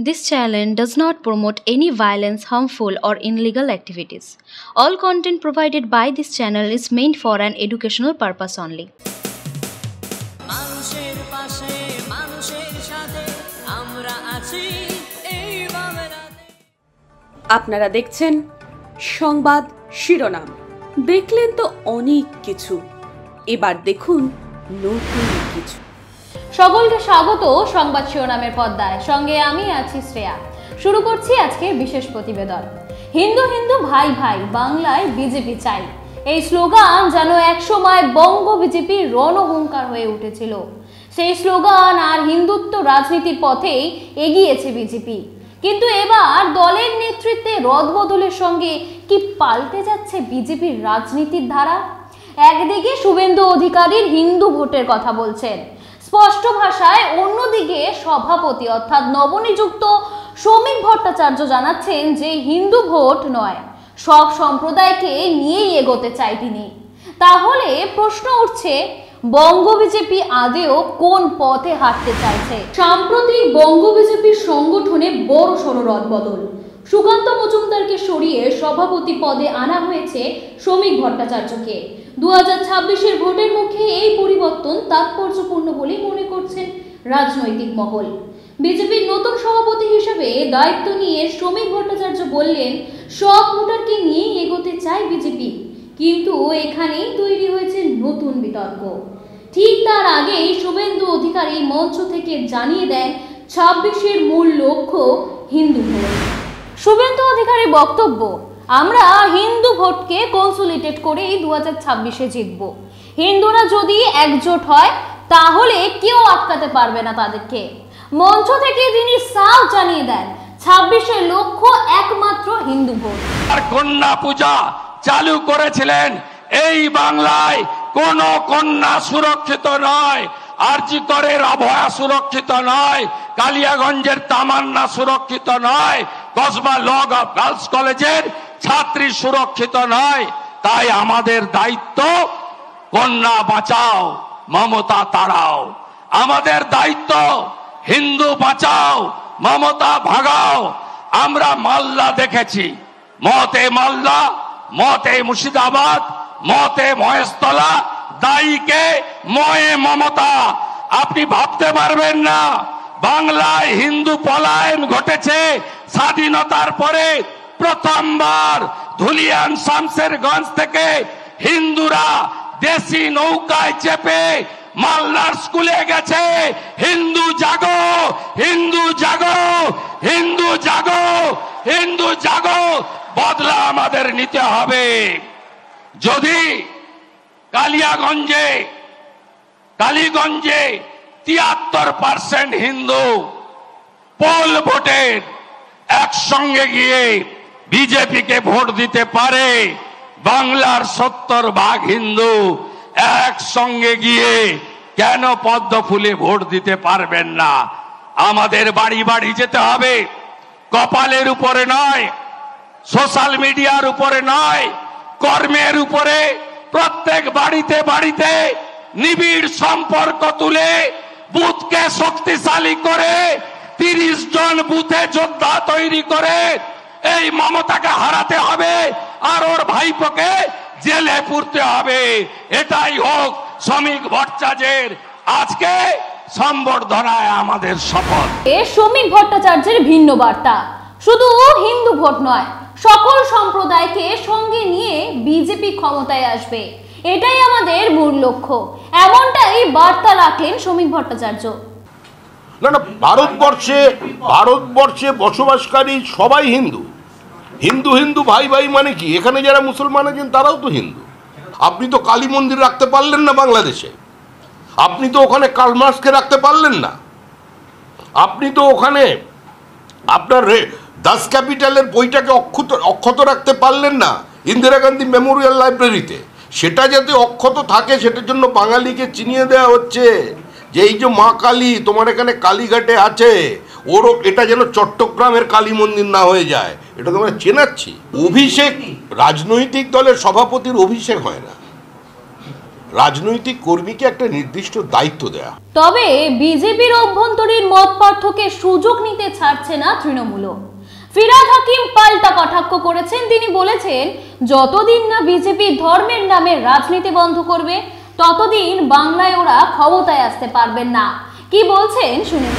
This channel does not promote any violence, harmful, or illegal activities. All content provided by this channel is meant for an educational purpose only. মানুষের পাশে মানুষের সাথে আমরা আছি এই বাংলাতে। আপনারা দেখছেন সংবাদ শিরোনাম। দেখলেন তো অনেক কিছু, এবার দেখুন নতুন কিছু। সকলকে স্বাগত সংবাদ শিরোনামের পর্দায়, সঙ্গে আমি আছি শ্রেয়া। শুরু করছি আজকের বিশেষ প্রতিবেদন। হিন্দু হিন্দু ভাই ভাই, বাংলায় বিজেপি চাই, এই স্লোগান যেন একসময় বঙ্গ বিজেপির রণহুঙ্কার হয়ে উঠেছিল। সেই স্লোগান আর হিন্দুত্ব রাজনীতির পথেই এগিয়েছে বিজেপি। কিন্তু এবার দলের নেতৃত্বে রদবদলের সঙ্গে কি পাল্টে যাচ্ছে বিজেপির রাজনীতির ধারা? একদিকে শুভেন্দু অধিকারীর হিন্দু ভোটের কথা বলছেন স্পষ্ট ভাষায়, অন্যদিকে সভাপতি অর্থাৎ নবনিযুক্ত শ্রমিক ভট্টাচার্য জানাচ্ছেন যে হিন্দু ভোট নয়, সব সম্প্রদায়কে নিয়েই এগোতে চায় তিনি। তাহলে প্রশ্ন উঠছে, বঙ্গ বিজেপি আদেও কোন পথে হাঁটতে চাইছে? সাম্প্রতিক বঙ্গ বিজেপির সংগঠনে বড় সড় রদবদল। সুকান্ত মজুমদারকে সরিয়ে সভাপতি পদে আনা হয়েছে শ্রমিক ভট্টাচার্যকে। 2026-এর ভোটের মুখে এই পরিবর্তন তাৎপর্যপূর্ণ বলে মনে করছেন রাজনৈতিক মহল। বিজেপির নতুন সভাপতি হিসেবে দায়িত্ব নিয়ে শ্রমিক ভট্টাচার্য বললেন, সব ভোটারকে নিয়েই এগোতে চায় বিজেপি। কিন্তু এখানেই তৈরি হয়েছে নতুন বিতর্ক। ঠিক তার আগেই শুভেন্দু অধিকারী মঞ্চ থেকে জানিয়ে দেন 26-এর মূল লক্ষ্য হিন্দু ভোট। শুভেন্দু অধিকারীর বক্তব্য, আমরা হিন্দু ভোটকে কনসোলিডেট করেই 2026-এ জিতব। হিন্দুরা যদি একজোট হয় তাহলে কেউ আটকাতে পারবে না তাদেরকে। মঞ্চ থেকে তিনি সাফ জানিয়ে দেন 26-এর লক্ষ্য একমাত্র হিন্দু ভোট। কন্যা পূজা চালু করেছিলেন, এই বাংলায় কোন কন্যা সুরক্ষিত নয়, আরজি করের অভয়া সুরক্ষিত নয়, কালিয়াগঞ্জের তামান্না সুরক্ষিত নয়, কসবা ল গার্লস কলেজের ছাত্রী সুরক্ষিত নয়। তাই আমাদের দায়িত্ব কন্যা বাঁচাও, মমতা তাড়াও। আমাদের দায়িত্ব হিন্দু বাঁচাও, মমতা ভাগাও। আমরা মালদা দেখেছি, মতে মালদা, মতে মুর্শিদাবাদ, মতে মহেশতলা, দায়ীকে ময়ে মমতা। আপনি ভাবতে পারবেন না, বাংলায় হিন্দু পলায়ন ঘটেছে স্বাধীনতার পরে প্রথমবার। ধুলিয়ান শামসেরগঞ্জ থেকে হিন্দুরা দেশি নৌকায় চেপে মালদার স্কুলে গেছে। হিন্দু জাগো, হিন্দু জাগো, হিন্দু জাগো, হিন্দু জাগো। বদলা আমাদের নিতে হবে। যদি কালিয়াগঞ্জে কালীগঞ্জে 73% হিন্দু পোল ভোটের একসঙ্গে গিয়ে বিজেপিকে ভোট দিতে পারে, বাংলার 70% হিন্দু একসঙ্গে গিয়ে কেন পদ্ম ফুলে ভোট দিতে পারবেন না? আমাদের বাড়ি বাড়ি যেতে হবে, কপালের উপরে নয়, সোশ্যাল মিডিয়ার উপরে নয়, কর্মের উপরে। প্রত্যেক বাড়িতে বাড়িতে নিবিড় সম্পর্ক তুলে বুথকে শক্তিশালী করে 30 জন বুথে যোদ্ধা তৈরি করে এই মমতাকে হারাতে হবে আর ওর ভাইপোকে জেলে পুরতে হবে। এটাই হোক শ্রমিক ভট্টাচার্যের আজকে সম্বর্ধনায় আমাদের শপথ। শ্রমিক ভট্টাচার্যের ভিন্ন বার্তা, শুধু হিন্দু ভোট নয়, সকল সম্প্রদায়কে সঙ্গে নিয়ে বিজেপি ক্ষমতায় আসবে, এটাই আমাদের মূল লক্ষ্য। এমনটাই বার্তা রাখলেন শ্রমিক ভট্টাচার্য। না না, ভারতবর্ষে বসবাসকারী সবাই হিন্দু। হিন্দু হিন্দু ভাই ভাই মানে কি? এখানে যারা মুসলমান আছেন তারাও তো হিন্দু। আপনি তো কালী মন্দির রাখতে পারলেন না বাংলাদেশে, আপনি তো ওখানে কার্ল মার্ক্সকে রাখতে পারলেন না, আপনি তো ওখানে আপনার দাস ক্যাপিটালের বইটাকে অক্ষত রাখতে পারলেন না ইন্দিরা গান্ধী মেমোরিয়াল লাইব্রেরিতে। সেটা যাতে অক্ষত থাকে সেটার জন্য বাঙালিকে চিনিয়ে দেওয়া হচ্ছে যে এই যে মা কালী তোমার এখানে কালীঘাটে আছে, ওরও এটা যেন চট্টগ্রামের কালী মন্দির না হয়ে যায়, এটা তোমরা চেনাচ্ছি। অভিষেক রাজনৈতিক দলের সভাপতির অভিষেক হয় না, রাজনৈতিক কর্মীকে একটা নির্দিষ্ট দায়িত্ব দেয়া। তবে বিজেপির অভ্যন্তরীণ মত পার্থক্যের সুযোগ নিতে ছাড়ছে না তৃণমূলও। ফিরহাদ হাকিম পাল্টা কটাক্ষ করেছেন। তিনি বলেছেন, যতদিন না বিজেপি ধর্মের নামে রাজনীতি বন্ধ করবে ততদিন বাংলায় ওরা ক্ষমতায় আসতে পারবেন না। কি বলছেন শুনুন।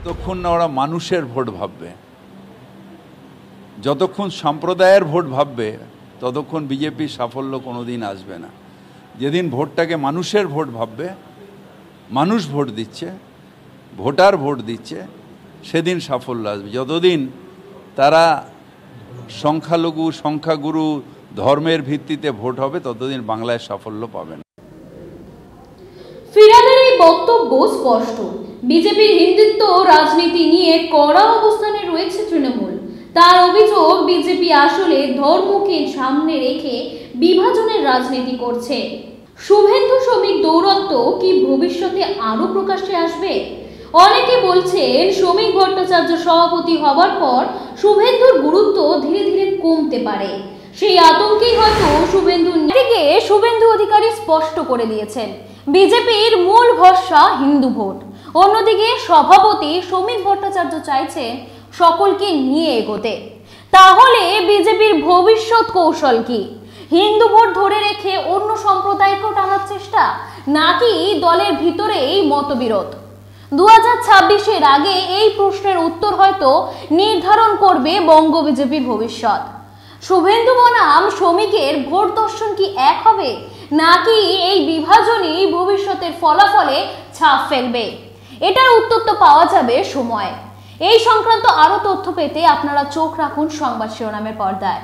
যতক্ষণ না ওরা মানুষের ভোট ভাববে, যতক্ষণ সম্প্রদায়ের ভোট ভাববে, ততক্ষণ বিজেপির সাফল্য কোনোদিন আসবে না। যেদিন ভোটটাকে মানুষের ভোট ভাববে, মানুষ ভোট দিচ্ছে, ভোটার ভোট দিচ্ছে, সেদিন সাফল্য আসবে। যতদিন তারা সংখ্যালঘু সংখ্যাগুরু ধর্মের ভিত্তিতে ভোট হবে, ততদিন বাংলায় সাফল্য পাবে না। ফিরহাদের এই বক্তব্য স্পষ্ট। বিজেপির হিন্দুত্ব রাজনীতি নিয়ে কড়া অবস্থানে রয়েছে তৃণমূল। তার অভিযোগ, বিজেপি আসলে ধর্মকে সামনে রেখে বিভাজনের রাজনীতি করছে। শুভেন্দু শ্রমিক দৌরত্ব কি ভবিষ্যতে আরো প্রকাশ্যে আসবে? অনেকে বলছেন, শ্রমিক ভট্টাচার্য সভাপতি হবার পর শুভেন্দুর গুরুত্ব ধীরে ধীরে কমতে পারে। সেই আতঙ্কেই হয়তো শুভেন্দু অধিকারী স্পষ্ট করে দিয়েছেন, বিজেপির মূল ভরসা হিন্দু ভোট। অন্যদিকে সভাপতি শ্রমিক ভট্টাচার্য চাইছেন সকলকে নিয়ে এগোতে। তাহলে বিজেপির ভবিষ্যৎ কৌশল কি? হিন্দু ভোট ধরে রেখে অন্য সম্প্রদায়কেও টানার চেষ্টা, নাকি দলের ভিতরেই মতবিরোধ? 2026-এর আগে এই প্রশ্নের উত্তর হয়তো নির্ধারণ করবে বঙ্গ বিজেপির ভবিষ্যৎ। শুভেন্দু বনাম শ্রমিকের ভোট দর্শন কি এক হবে, নাকি এই বিভাজনই ভবিষ্যতের ফলাফলে ছাপ ফেলবে? এটার উত্তর তো পাওয়া যাবে সময়। এই সংক্রান্ত আরো তথ্য পেতে আপনারা চোখ রাখুন সংবাদ শিরোনামের পর্দায়।